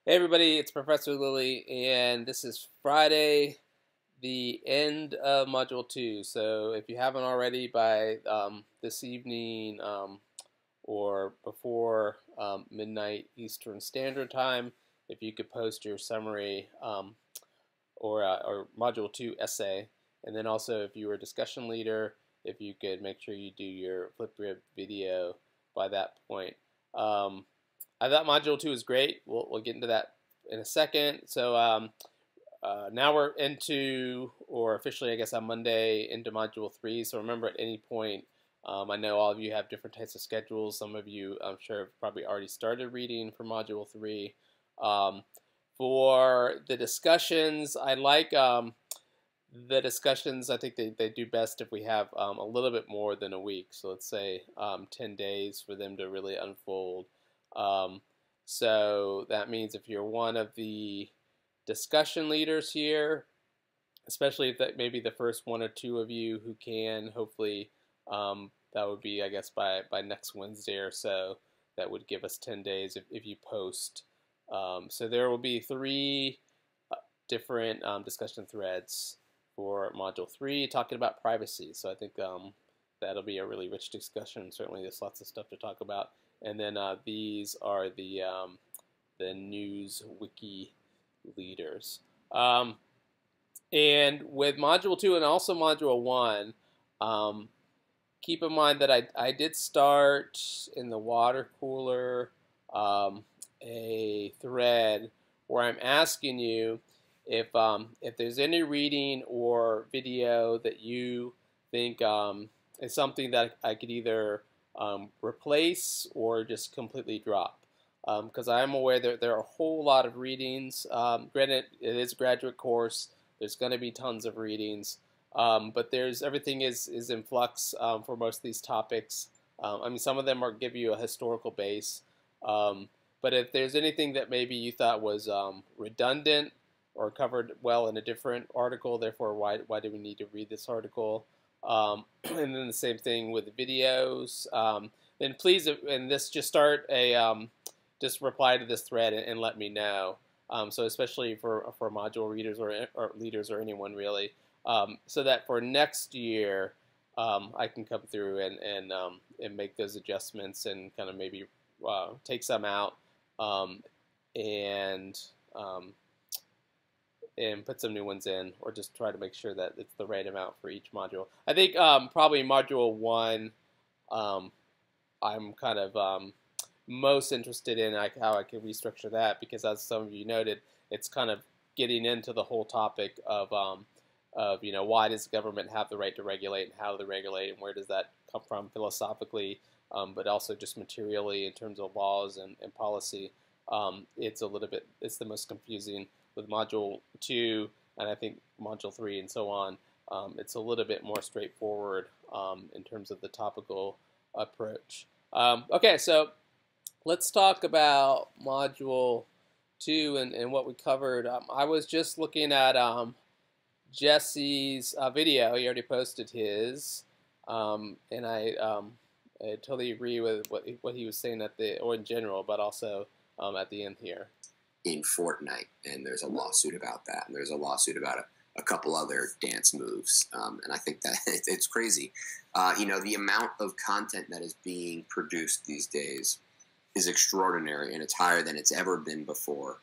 Hey everybody, it's Professor Lilly, and this is Friday, the end of Module 2. So if you haven't already by this evening or before midnight Eastern Standard Time, if you could post your summary or Module 2 essay, and then also if you were a discussion leader, if you could make sure you do your Flipgrid video by that point. I thought Module 2 is great. We'll get into that in a second. So now we're into, or officially I guess on Monday, into Module 3. So remember, at any point, I know all of you have different types of schedules. Some of you, I'm sure, have probably already started reading for Module 3. For the discussions, I like the discussions. I think they do best if we have a little bit more than a week. So let's say 10 days for them to really unfold. So that means if you're one of the discussion leaders here, especially if that maybe the first one or two of you who can, hopefully that would be, I guess, by next Wednesday or so. That would give us 10 days if you post. So there will be 3 different discussion threads for Module 3 talking about privacy. So I think that'll be a really rich discussion. Certainly there's lots of stuff to talk about. And then these are the news wiki leaders. And with Module 2 and also Module 1, keep in mind that I did start in the water cooler a thread where I'm asking you if there's any reading or video that you think is something that I could either replace or just completely drop. Because I am aware that there are a whole lot of readings. Granted, it is a graduate course. There's going to be tons of readings. But everything is in flux for most of these topics. I mean, some of them give you a historical base. But if there's anything that maybe you thought was redundant or covered well in a different article, therefore why do we need to read this article? And then the same thing with the videos. Then please, and this just start just reply to this thread and let me know. So especially for module readers or leaders or anyone really, so that for next year I can come through and make those adjustments and kind of maybe take some out and put some new ones in, or just try to make sure that it's the right amount for each module. I think probably Module 1 I'm kind of most interested in how I can restructure that, because as some of you noted, it's kind of getting into the whole topic of why does the government have the right to regulate, and how do they regulate, and where does that come from philosophically, but also just materially in terms of laws and policy. It's the most confusing. With Module 2 and I think Module 3 and so on, it's a little bit more straightforward in terms of the topical approach. Okay, so let's talk about Module 2 and what we covered. I was just looking at Jesse's video. He already posted his, and I totally agree with what he was saying or in general, but also at the end here. In Fortnite, and there's a lawsuit about that, and there's a lawsuit about a couple other dance moves, and I think that it's crazy. The amount of content that is being produced these days is extraordinary, and it's higher than it's ever been before.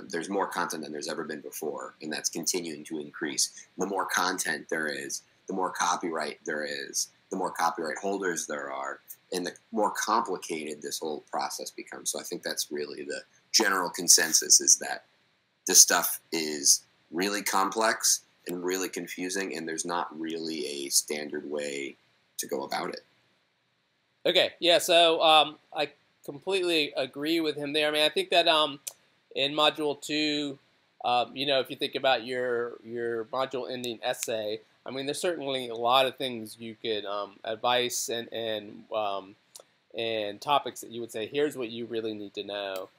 There's more content than there's ever been before, and that's continuing to increase. The more content there is, the more copyright there is, the more copyright holders there are, and the more complicated this whole process becomes. So I think that's really the general consensus, is that this stuff is really complex and really confusing, and there's not really a standard way to go about it. Okay, yeah, so I completely agree with him there. I mean, I think that in Module 2, if you think about your module ending essay, I mean, there's certainly a lot of things you could advice and topics that you would say, here's what you really need to know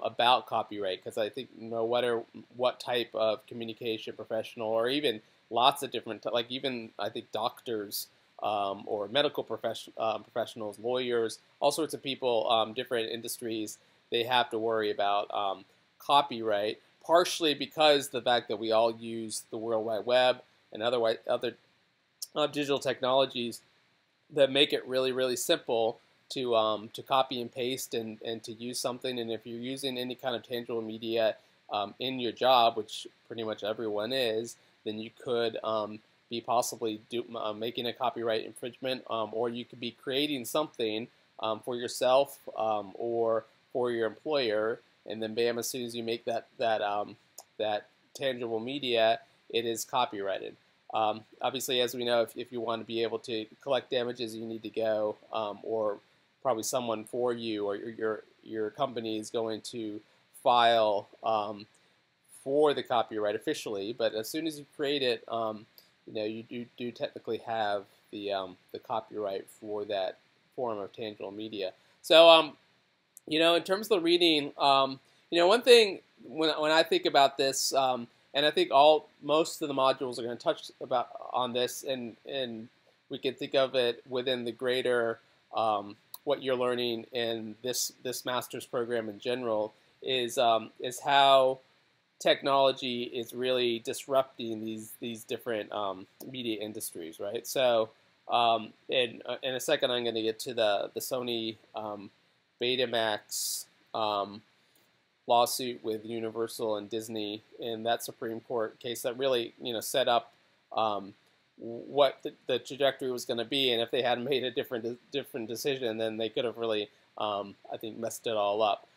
about copyright, because I think no matter what type of communication professional, or even lots of different, like even I think doctors or medical professionals, lawyers, all sorts of people, different industries, they have to worry about copyright, partially because the fact that we all use the World Wide Web and other digital technologies that make it really, really simple to copy and paste and to use something. And if you're using any kind of tangible media in your job, which pretty much everyone is, then you could be possibly making a copyright infringement, or you could be creating something for yourself or for your employer, and then bam, as soon as you make that tangible media, it is copyrighted. Obviously, as we know, if you want to be able to collect damages, you need to go, or probably someone for you, or your company is going to file for the copyright officially. But as soon as you create it, you do technically have the copyright for that form of tangible media. So, in terms of the reading, one thing when I think about this. And I think most of the modules are going to touch on this, and we can think of it within the greater what you're learning in this master's program in general is how technology is really disrupting these different media industries, right? So in a second, I'm going to get to the Sony Betamax lawsuit with Universal and Disney in that Supreme Court case that really, set up what the trajectory was going to be, and if they hadn't made a different decision, then they could have really, I think, messed it all up.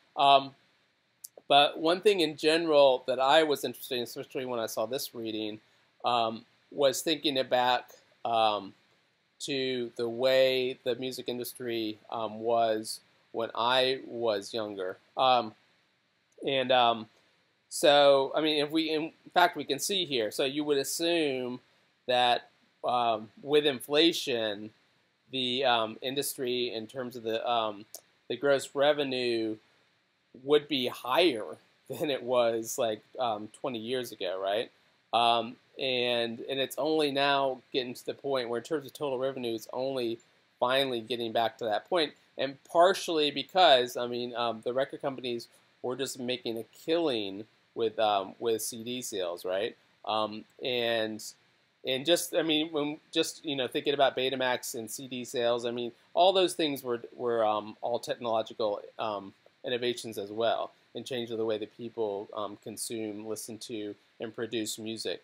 But one thing in general that I was interested in, especially when I saw this reading, was thinking back to the way the music industry was when I was younger. So, I mean, in fact, we can see here. So you would assume that with inflation, the industry, in terms of the gross revenue, would be higher than it was like 20 years ago, right? And it's only now getting to the point where, in terms of total revenue, it's only finally getting back to that point, and partially because, the record companies were just making a killing with CD sales, right? And just, when thinking about Betamax and CD sales, all those things were all technological innovations as well, and changed the way that people consume, listen to, and produce music.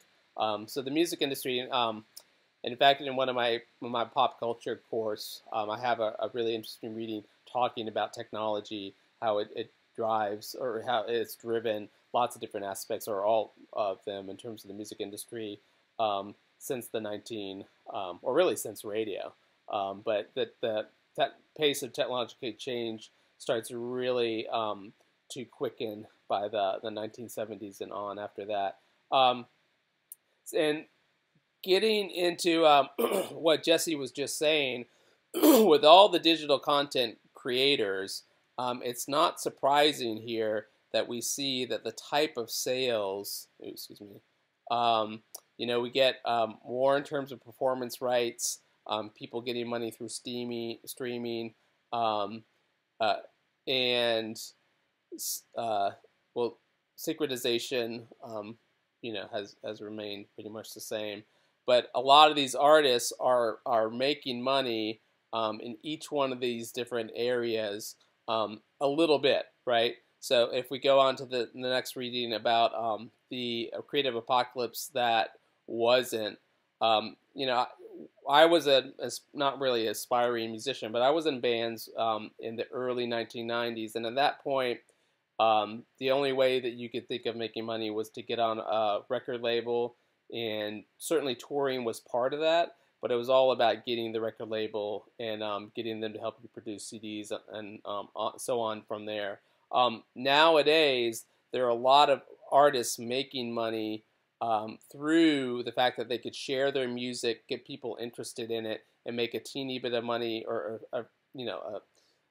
So the music industry, and in fact, in one of my pop culture course, I have a really interesting reading talking about technology, how it drives, or how it's driven lots of different aspects, or all of them, in terms of the music industry since or really since radio. But that pace of technological change starts really to quicken by the 1970s and on after that. And getting into what Jesse was just saying, with all the digital content creators, it's not surprising here that we see that the type of sales, we get more in terms of performance rights, people getting money through streaming, and synchronization, has remained pretty much the same. But a lot of these artists are making money in each one of these different areas a little bit, right? So if we go on to the next reading about the creative apocalypse that wasn't, I was not really an aspiring musician, but I was in bands in the early 1990s, and at that point, the only way that you could think of making money was to get on a record label, and certainly touring was part of that, but it was all about getting the record label and getting them to help you produce CDs and so on from there. Nowadays, there are a lot of artists making money through the fact that they could share their music, get people interested in it, and make a teeny bit of money, or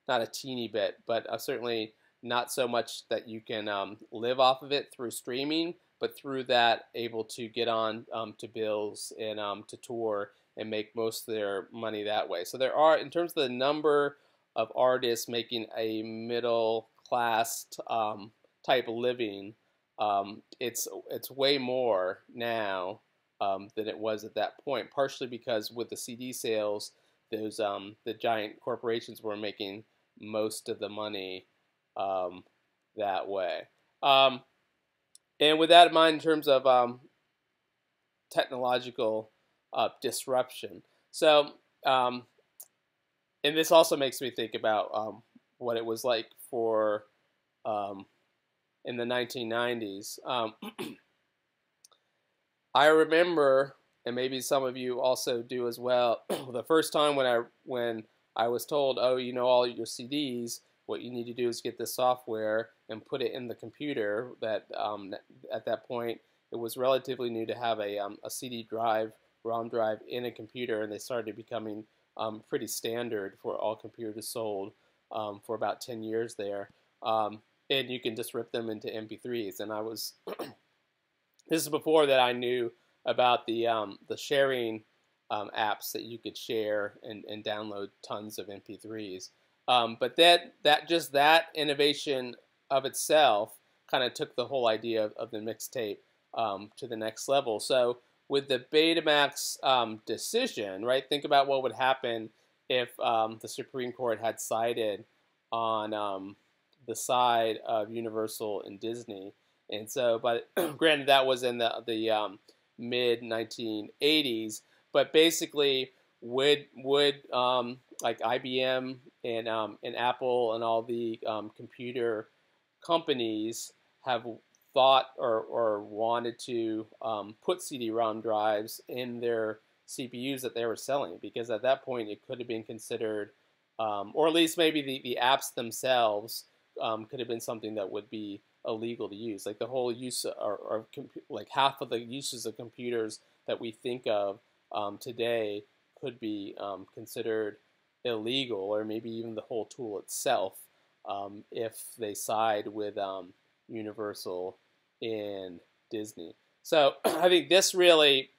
not a teeny bit, but certainly not so much that you can live off of it through streaming, but through that able to get on to bills and to tour and make most of their money that way. So there are, in terms of the number of artists making a middle class type of living. It's way more now than it was at that point. Partially because with the CD sales, those the giant corporations were making most of the money that way. Um, and with that in mind, in terms of technological disruption, so and this also makes me think about what it was like for um, in the 1990s. I remember, and maybe some of you also do as well, the first time when I was told, oh, you know, all your CDs, what you need to do is get the software and put it in the computer. That at that point it was relatively new to have a CD drive, ROM drive in a computer, and they started becoming pretty standard for all computers sold for about 10 years there. And you can just rip them into MP3s. And I was this is before that I knew about the sharing apps that you could share and download tons of MP3s. But that innovation of itself kind of took the whole idea of the mixtape to the next level. So with the Betamax decision, right? Think about what would happen if the Supreme Court had sided on the side of Universal and Disney. And so, but granted, that was in the mid 1980s. But basically, would like IBM and Apple and all the computer companies have thought or wanted to put CD-ROM drives in their CPUs that they were selling? Because at that point, it could have been considered, or at least maybe the apps themselves could have been something that would be illegal to use. Like the whole use, or like half of the uses of computers that we think of today could be considered illegal, or maybe even the whole tool itself, if they side with Universal and Disney. So I think this really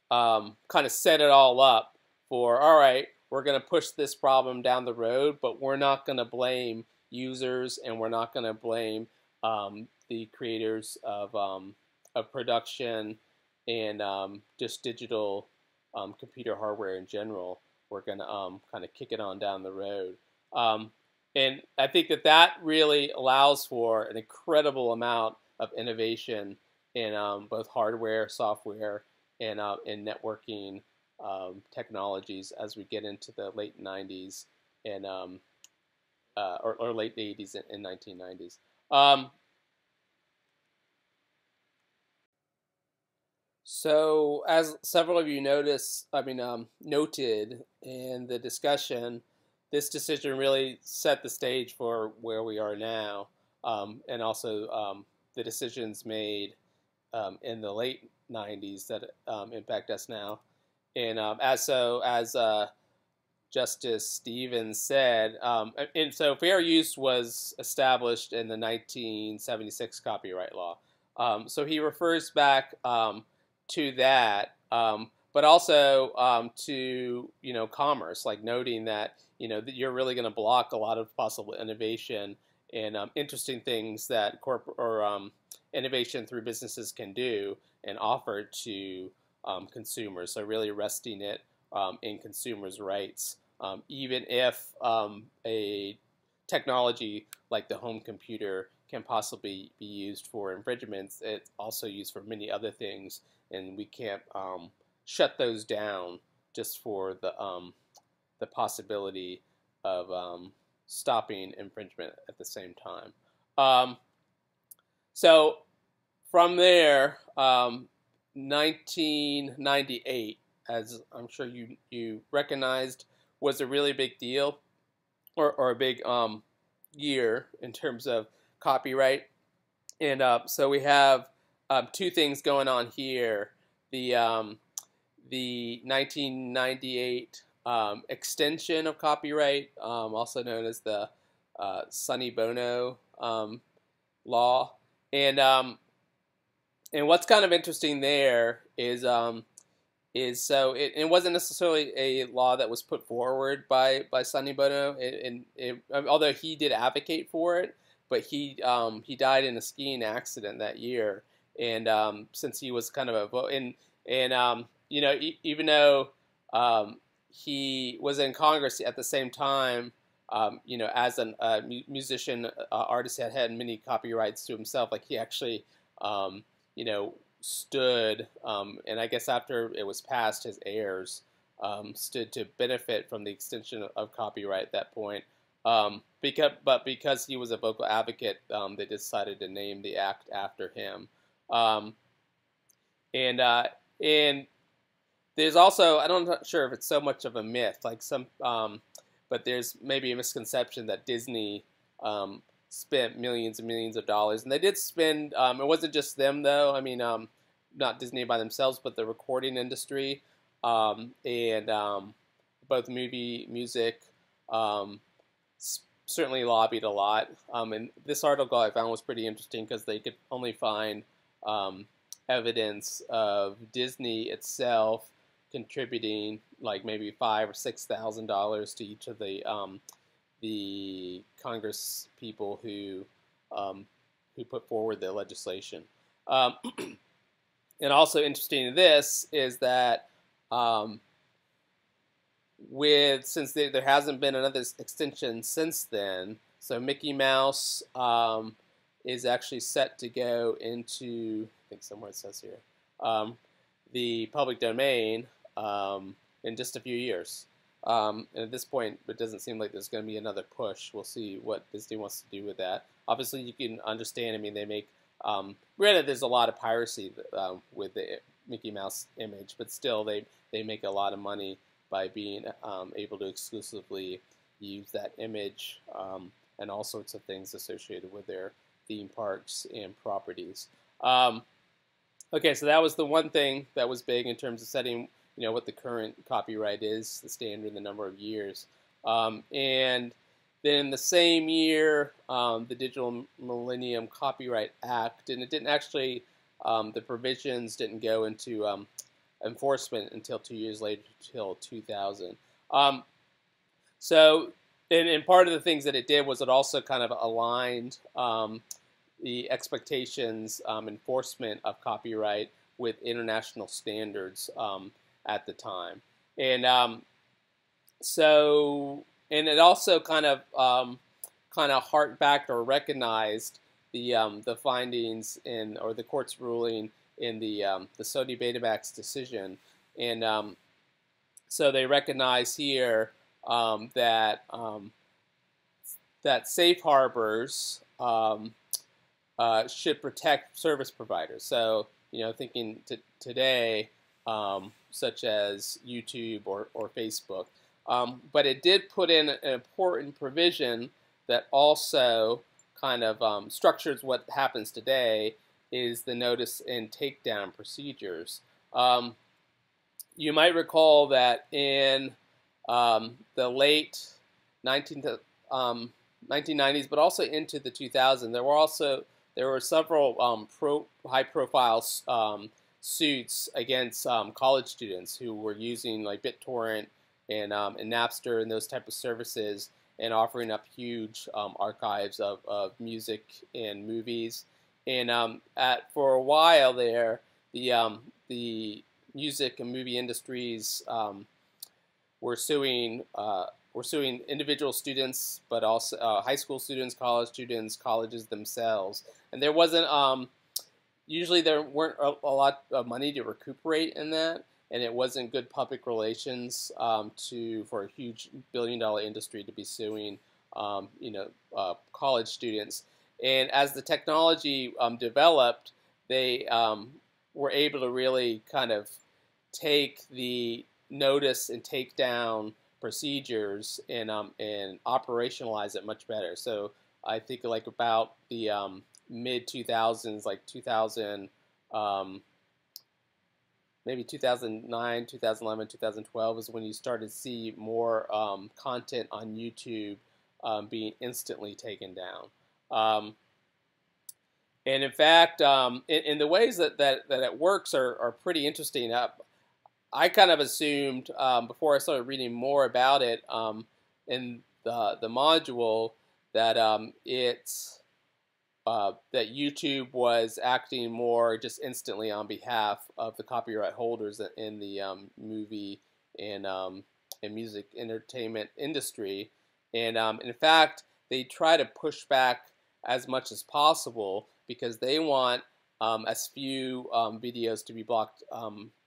kind of set it all up for, all right, we're going to push this problem down the road, but we're not going to blame users, and we're not going to blame the creators of production and just digital computer hardware in general. We're going to kind of kick it on down the road. And I think that really allows for an incredible amount of innovation in both hardware, software, and networking technologies as we get into the late 90s and or late 80s and 1990s. So, as several of you noted in the discussion, this decision really set the stage for where we are now, and also the decisions made in the late 90s that impact us now. And as Justice Stevens said, and so fair use was established in the 1976 copyright law. So he refers back to that, but also to commerce, like noting that that you're really going to block a lot of possible innovation and interesting things that innovation through businesses can do and offer to consumers. So really resting it in consumers' rights, even if a technology like the home computer can possibly be used for infringements, it's also used for many other things, and we can't shut those down just for the possibility of stopping infringement at the same time. So from there, 1998, as I'm sure you recognized, was a really big deal, or a big year in terms of copyright. And so we have two things going on here. The 1998 extension of copyright, also known as the Sonny Bono law, and what's kind of interesting there is so it wasn't necessarily a law that was put forward by Sonny Bono, although he did advocate for it. but he died in a skiing accident that year. And since he was kind of you know, even though he was in Congress at the same time, you know, as a musician, artist had many copyrights to himself. Like he actually, you know, stood, and I guess after it was passed, his heirs stood to benefit from the extension of copyright at that point. Because he was a vocal advocate, they decided to name the act after him. Um, and and there's also, I'm not sure if it's so much of a myth, like but there's maybe a misconception that Disney spent millions and millions of dollars, and they did spend. It wasn't just them though. I mean, not Disney by themselves, but the recording industry, and both movie, music, um, certainly lobbied a lot. And this article I found was pretty interesting because they could only find evidence of Disney itself contributing like maybe $5,000 or $6,000 to each of the Congress people who put forward the legislation. Um, and also interesting in this is that since there hasn't been another extension since then, so Mickey Mouse is actually set to go into, I think somewhere it says here, the public domain in just a few years. And at this point, it doesn't seem like there's going to be another push. We'll see what Disney wants to do with that. Obviously, you can understand. I mean, they make. Granted, there's a lot of piracy with the Mickey Mouse image, but still, they make a lot of money by being able to exclusively use that image and all sorts of things associated with their theme parks and properties. Okay, so that was the one thing that was big in terms of setting, you know, what the current copyright is, the standard, the number of years. And then the same year, the Digital Millennium Copyright Act, and it didn't actually, the provisions didn't go into enforcement until 2 years later, until 2000. And part of the things that it did was it also kind of aligned the expectations, enforcement of copyright with international standards at the time. And and it also kind of harked back or recognized the findings or the court's ruling in the Sony Betamax decision, and so they recognize here that safe harbors should protect service providers. So, you know, thinking today, such as YouTube or Facebook. But it did put in an important provision that also kind of structures what happens today is the notice and takedown procedures. You might recall that in the late 1990s, but also into the 2000s, there were several high-profile suits against college students who were using like BitTorrent and Napster and those type of services, and offering up huge archives of music and movies. And for a while there, the music and movie industries were suing individual students, but also high school students, college students, colleges themselves. And there wasn't usually there weren't a lot of money to recuperate in that, and it wasn't good public relations for a huge billion-dollar industry to be suing college students. And as the technology developed, they were able to really kind of take the notice and take down procedures and operationalize it much better. So I think like about the mid 2000s, like 2000, maybe 2009, 2011, 2012 is when you started to see more content on YouTube being instantly taken down. And in fact, in the ways that it works are pretty interesting. I kind of assumed before I started reading more about it in the module that that YouTube was acting more just instantly on behalf of the copyright holders in the movie and and music entertainment industry, and in fact, they try to push back as much as possible because they want as few videos to be blocked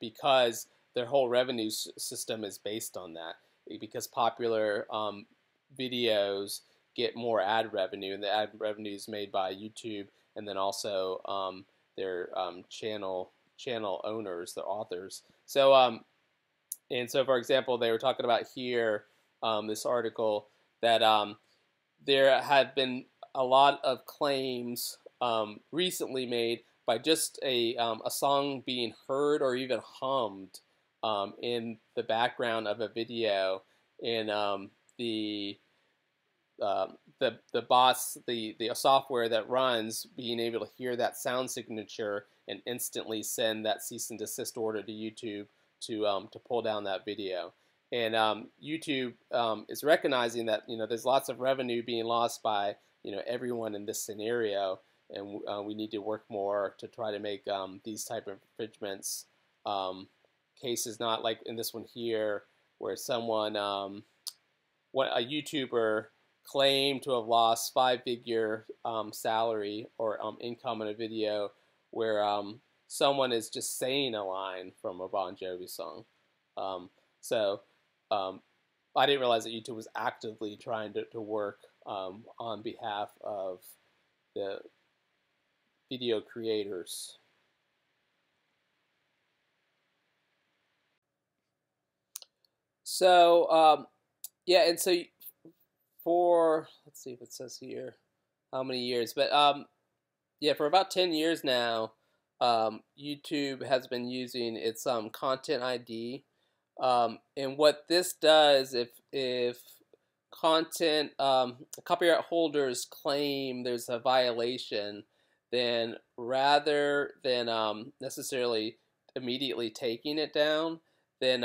because their whole revenue system is based on that. Because popular videos get more ad revenue, and the ad revenue is made by YouTube, and then also their channel owners, the authors. So and so, for example, they were talking about here this article that there have been a lot of claims recently made by just a song being heard or even hummed in the background of a video, and the the bots, the software that runs, being able to hear that sound signature and instantly send that cease and desist order to YouTube to pull down that video. And YouTube is recognizing that there's lots of revenue being lost by everyone in this scenario, and we need to work more to try to make these type of infringements cases, not like in this one here where someone a YouTuber claimed to have lost five-figure salary or income in a video where someone is just saying a line from a Bon Jovi song. So I didn't realize that YouTube was actively trying to work on behalf of the video creators. So yeah, and so for, let's see if it says here how many years, but yeah, for about 10 years now, YouTube has been using its content ID, and what this does, if content copyright holders claim there's a violation, then rather than necessarily immediately taking it down, then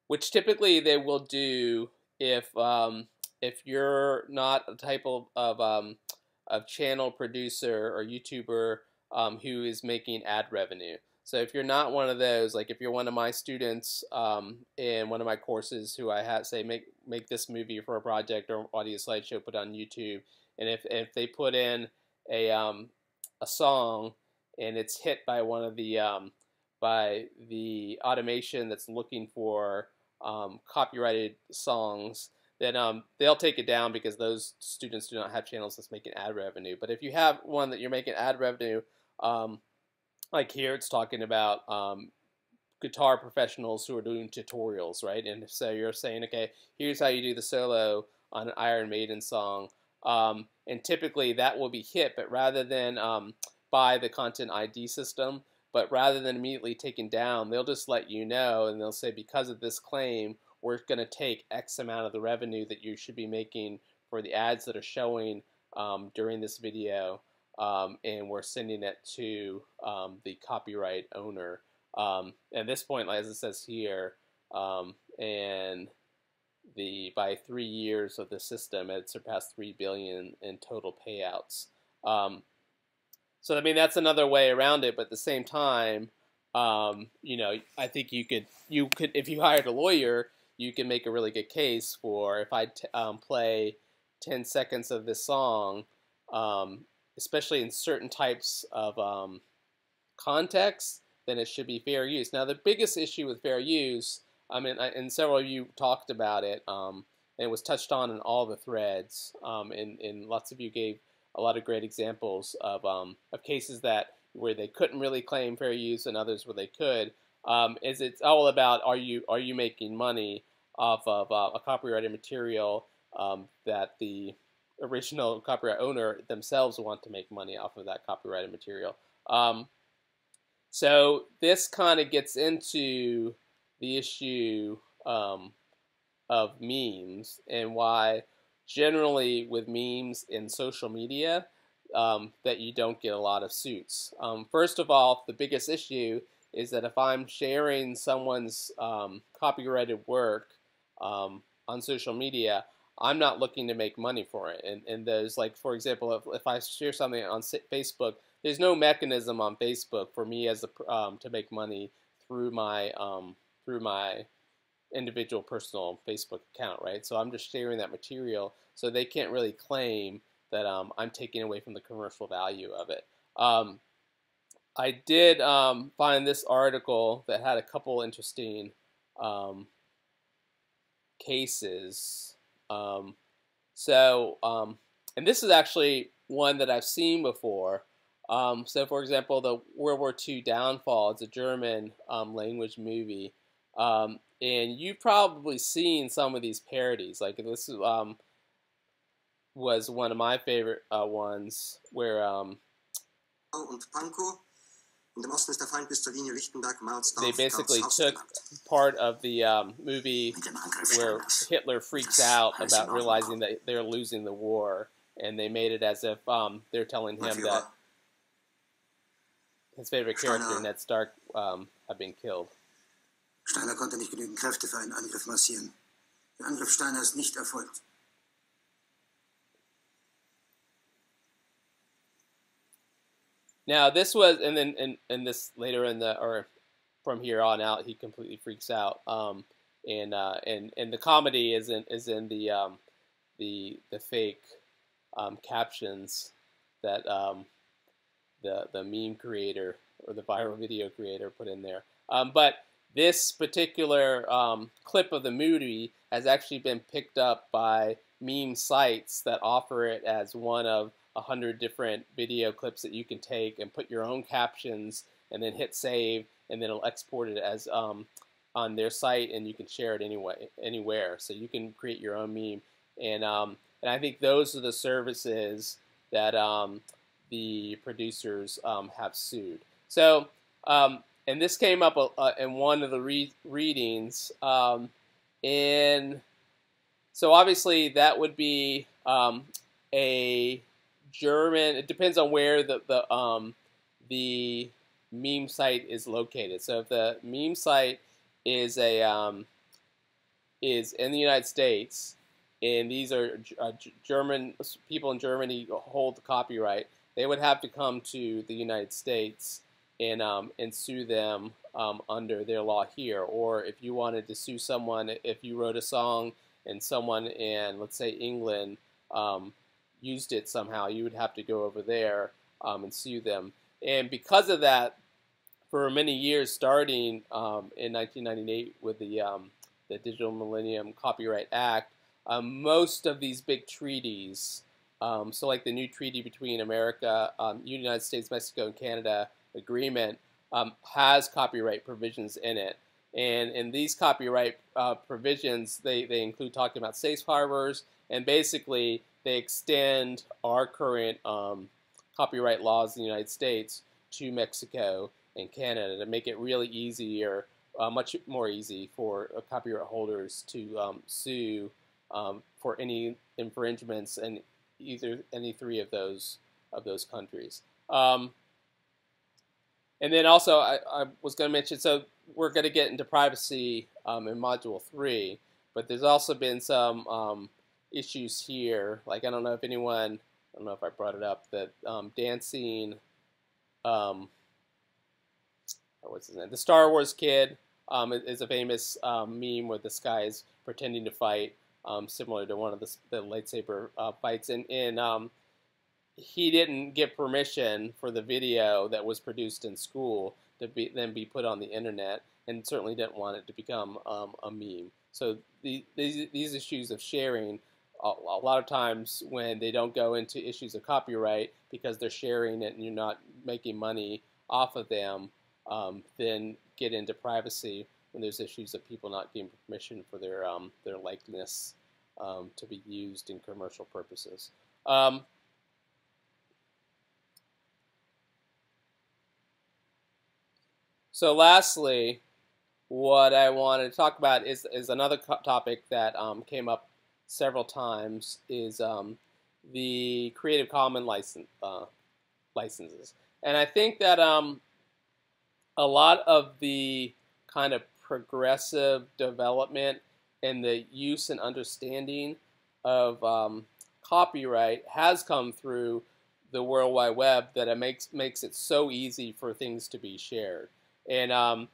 which typically they will do if you're not a type of channel producer or YouTuber who is making ad revenue. So if you're not one of those, like if you're one of my students in one of my courses who I have say make this movie for a project or audio slideshow put on YouTube, and if they put in a song and it's hit by one of by the automation that's looking for copyrighted songs, then they'll take it down because those students do not have channels that's making ad revenue. But if you have one that you're making ad revenue, like here it's talking about guitar professionals who are doing tutorials, right? And so you're saying, okay, here's how you do the solo on an Iron Maiden song. And typically that will be hit, but rather than by the content ID system, but rather than immediately taken down, they'll just let you know, and they'll say, because of this claim, we're going to take X amount of the revenue that you should be making for the ads that are showing during this video, and we're sending it to the copyright owner. At this point, as it says here, and by 3 years of the system, it surpassed $3 billion in total payouts. So I mean that's another way around it, but at the same time, I think you could if you hired a lawyer, you can make a really good case for if I play 10 seconds of this song, especially in certain types of contexts, then it should be fair use. Now the biggest issue with fair use, I mean, and several of you talked about it, and it was touched on in all the threads, and lots of you gave a lot of great examples of cases where they couldn't really claim fair use and others where they could. Is it's all about are you making money off of a copyrighted material that the original copyright owner themselves want to make money off of that copyrighted material. So this kind of gets into the issue of memes and why generally with memes in social media that you don't get a lot of suits. First of all, the biggest issue is that if I'm sharing someone's copyrighted work on social media, I'm not looking to make money for it. And there's like, for example, if I share something on Facebook, there's no mechanism on Facebook for me as to make money through my individual personal Facebook account, right? So I'm just sharing that material, so they can't really claim that I'm taking away from the commercial value of it. I did find this article that had a couple interesting um, cases. Um, and this is actually one that I've seen before. So, for example, the World War II Downfall, it's a German language movie. And you've probably seen some of these parodies. Like this was one of my favorite ones where they basically took part of the movie where Hitler freaks out about realizing that they're losing the war, and they made it as if they're telling him that his favorite character, Ned Stark, had been killed. Steiner konnte nicht genügend Kräfte für einen Angriff massieren. Der Angriff Steiner ist nicht erfolgt. Now this was, and then and this later in the, or from here on out, he completely freaks out. And the comedy is in the fake captions that the meme creator or the viral video creator put in there. But this particular clip of the movie has actually been picked up by meme sites that offer it as one of 100 different video clips that you can take and put your own captions and then hit save, and then it'll export it as on their site, and you can share it anywhere. So you can create your own meme, and I think those are the services that the producers have sued. So and this came up in one of the readings, and so obviously that would be a German. It depends on where the meme site is located. So if the meme site is is in the United States, and these are German people in Germany hold the copyright, they would have to come to the United States and sue them under their law here. Or if you wanted to sue someone, if you wrote a song and someone in, let's say, England used it somehow, you would have to go over there and sue them. And because of that, for many years, starting in 1998 with the Digital Millennium Copyright Act, most of these big treaties, so like the new treaty between America, United States, Mexico, and Canada agreement, has copyright provisions in it. And in these copyright provisions, they include talking about safe harbors, and basically they extend our current copyright laws in the United States to Mexico and Canada to make it really easier, much more easy for copyright holders to sue for any infringements in any three of those countries. And then also, I was going to mention, so we're going to get into privacy in Module 3, but there's also been some issues here. Like, I don't know if I brought it up, that dancing, what's his name? The Star Wars kid is a famous meme where this guy is pretending to fight, similar to one of the lightsaber fights. And he didn't get permission for the video that was produced in school to then be put on the internet, and certainly didn't want it to become a meme. So these issues of sharing, a lot of times when they don't go into issues of copyright because they're sharing it and you're not making money off of them, then get into privacy when there's issues of people not getting permission for their likeness to be used in commercial purposes. So lastly, what I wanted to talk about is another topic that came up several times, is the Creative Commons licenses. And I think that a lot of the kind of progressive development and the use and understanding of copyright has come through the World Wide Web, that it makes it so easy for things to be shared. And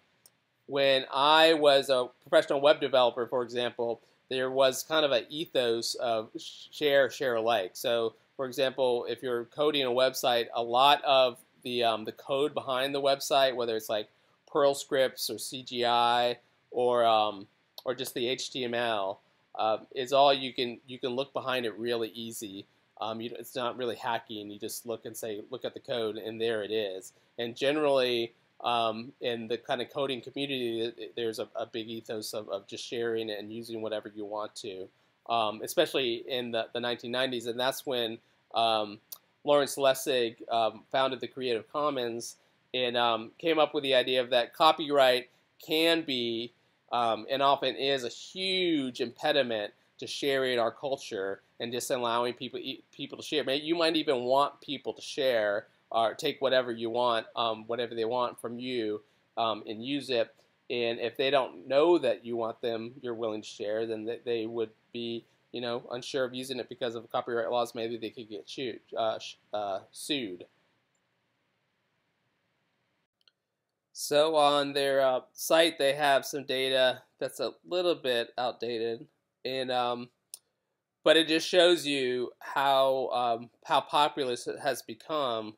when I was a professional web developer, for example, there was kind of an ethos of share alike. So, for example, if you're coding a website, a lot of the code behind the website, whether it's like Perl scripts or CGI or just the HTML, is all you can look behind it really easy. It's not really hacking. You just look and say, look at the code, and there it is. And generally, in the kind of coding community, there's a big ethos of just sharing and using whatever you want to, especially in the 1990s. And that's when Lawrence Lessig founded the Creative Commons and came up with the idea of that copyright can be and often is a huge impediment to sharing our culture and just allowing people to share. Maybe you might even want people to share or take whatever you want, whatever they want from you, and use it. And if they don't know that you're willing to share, then they would be, unsure of using it because of copyright laws. Maybe they could get sued. So on their site, they have some data that's a little bit outdated, and but it just shows you how populous it has become,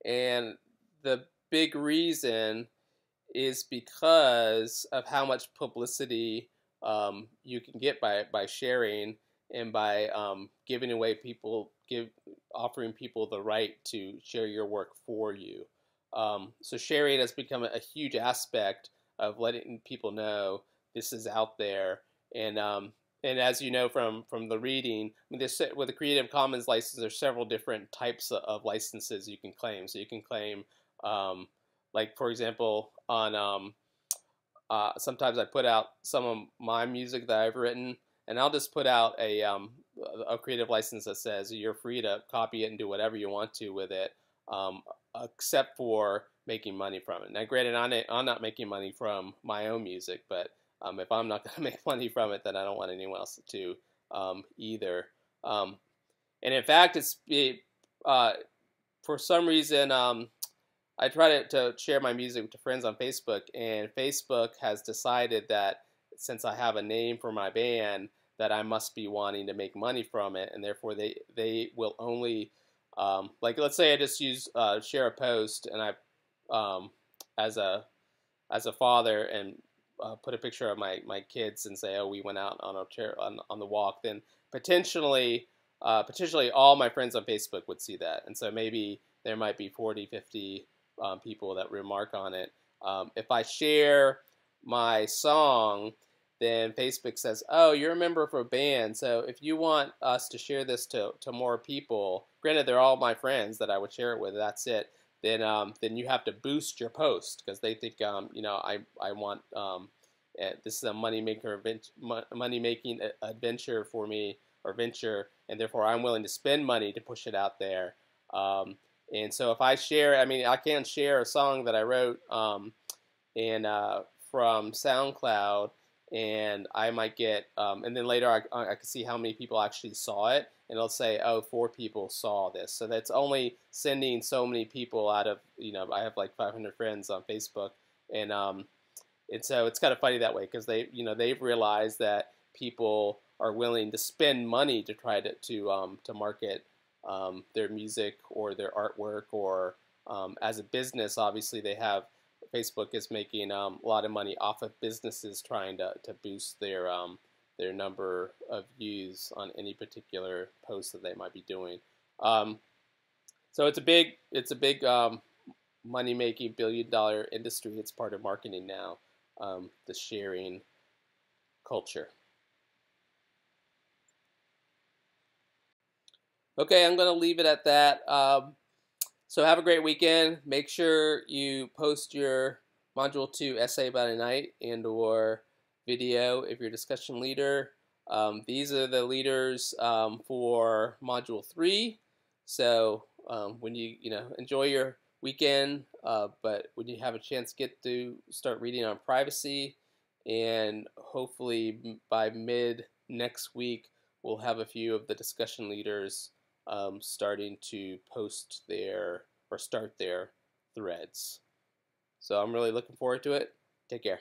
and the big reason is because of how much publicity you can get by sharing and by offering people the right to share your work for you. So sharing has become a huge aspect of letting people know this is out there. And as you know from the reading, I mean, with the Creative Commons license, there's several different types of licenses you can claim. So you can claim, like for example, on sometimes I put out some of my music that I've written, and I'll just put out a creative license that says you're free to copy it and do whatever you want to with it, except for making money from it. Now, granted, I'm not making money from my own music, but if I'm not going to make money from it, then I don't want anyone else to either. And in fact, for some reason, I try to share my music to friends on Facebook, and Facebook has decided that since I have a name for my band, that I must be wanting to make money from it, and therefore they will only, like let's say I just share a post, and I as a father, and put a picture of my kids and say, oh, we went out on a chair on the walk, then potentially all my friends on Facebook would see that, and so maybe there might be 40, 50 people that remark on it. If I share my song, then Facebook says, oh, you're a member of a band, so if you want us to share this to more people, granted they're all my friends that I would share it with, that's it, then you have to boost your post, because they think I want this is a money-making adventure for me, or venture, and therefore I'm willing to spend money to push it out there. And so if I share, I mean, I can share a song that I wrote from SoundCloud, and I might get, and then later I can see how many people actually saw it, and it'll say, oh, 4 people saw this. So that's only sending so many people out of, I have like 500 friends on Facebook, and so it's kind of funny that way, because they've realized that people are willing to spend money to try to market their music or their artwork, or as a business, obviously Facebook is making a lot of money off of businesses trying to boost their number of views on any particular post that they might be doing. So it's a big money-making billion-dollar industry. It's part of marketing now, the sharing culture. Okay, I'm going to leave it at that. So have a great weekend. Make sure you post your Module 2 essay by tonight and/or video if you're a discussion leader. These are the leaders for Module 3. So when you enjoy your weekend, but when you have a chance, get to start reading on privacy, and hopefully by mid next week we'll have a few of the discussion leaders starting to post their or start their threads. So I'm really looking forward to it. Take care.